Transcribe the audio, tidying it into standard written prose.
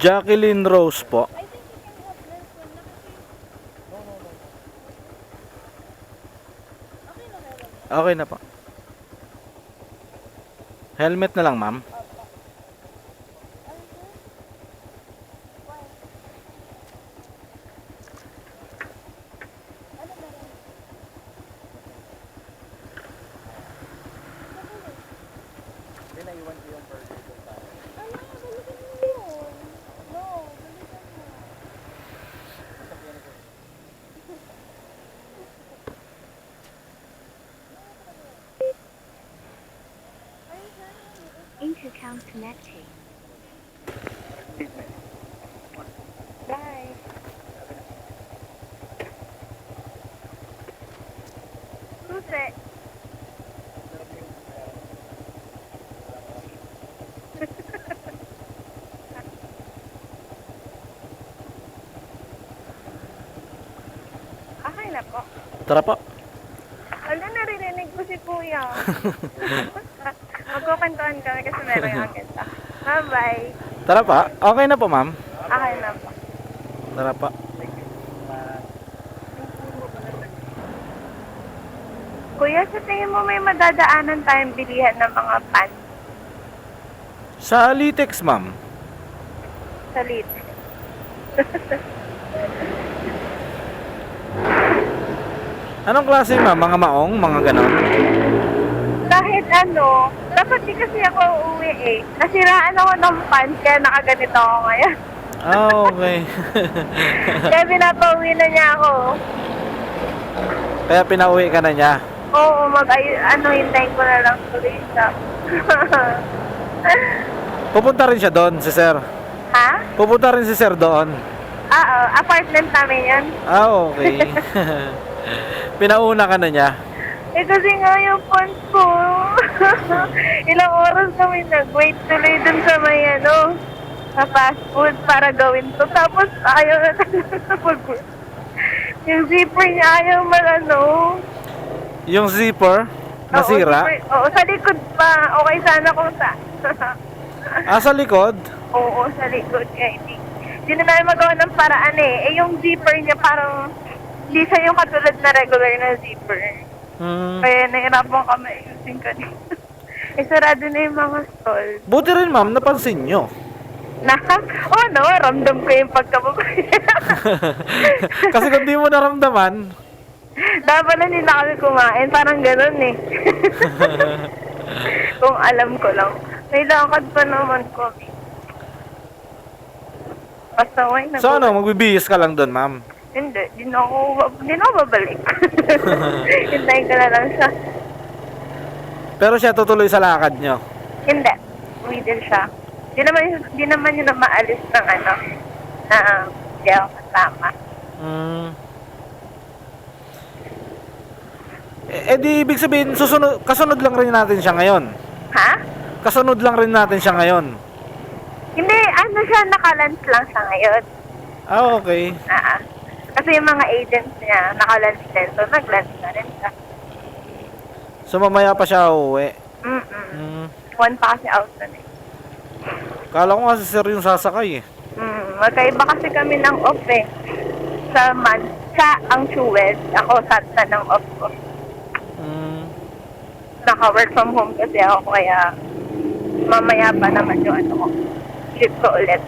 Jacqueline Rose po. Okay na po. Helmet na lang, ma'am. Intercom connecting. Bye. Susi. Okay na po. Tara po. Wala, naririnig ko si Kuya. Magkukwentuhan kami kasi meron yung agenda. Bye-bye. Tara pa. Okay na po, ma'am. Okay na po. Tara pa. Kuya, sa tingin mo may madadaanan tayong bilihan ng mga pants Sa Litex, ma'am. sa lit? Anong klase, ma'am? Mga maong? Mga ganon? Kahit ano, dapat di kasi ako uuwi eh. Nasiraan ako ng pants kaya nakaganito ako ngayon. Ah, okay. Kaya pinapauwi na niya ako. Kaya pinauwi ka na niya. Oo, hintayin ko na lang tuloy siya. Pupunta rin siya doon, si sir. Ha? Pupunta rin si sir doon. Apartment namin yan. Ah, okay. Pinauna ka na niya. Eh kasi nga yung pants ko. Ilang oras kami nag-wait tuloy dun sa may sa fast food para gawin to. Tapos ayaw na talaga mag- Yung zipper niya ayaw Yung zipper, nasira. Oo, sa likod pa. Okay sana kung sa... Sa likod? Oo, sa likod. Kaya hindi na namin magawa ng paraan eh. Eh yung zipper niya parang hindi siya yung katulad na regular na zipper. Kaya nahirapan kami ayusin kanina. Eh, sarado na yung mga stall. Buti rin, ma'am, napansin nyo. Ramdam ko yung pagkababay. Kasi kung di mo naramdaman, Dapat na hindi na kami kumain. Parang ganun eh. Kung alam ko lang. May lakad pa naman ko. Basta so magbibihis ka lang doon, ma'am? Hindi. Di na ako babalik. Hintayin ko na lang siya. Pero siya tutuloy sa lakad nyo? Hindi. Uwi din siya. Di naman yun na maalis ng na hindi ako kasama. Di ibig sabihin, kasunod lang rin natin siya ngayon. Ha? Kasunod lang rin natin siya ngayon. Hindi, siya, nakalunch lang siya ngayon. Ah, okay. Kasi yung mga agents niya, nakalunch din. So, nag-lunch na rin siya. So, mamaya pa siya uuwi. One pa kasi out na eh. Kala ko nga si sir yung sasakay eh. Magkaiba kasi kami ng off eh. Siya ang Suez. Ako sa ng off ko. Naka-work from home kasi ako kaya mamaya pa naman yung shift ko ulit.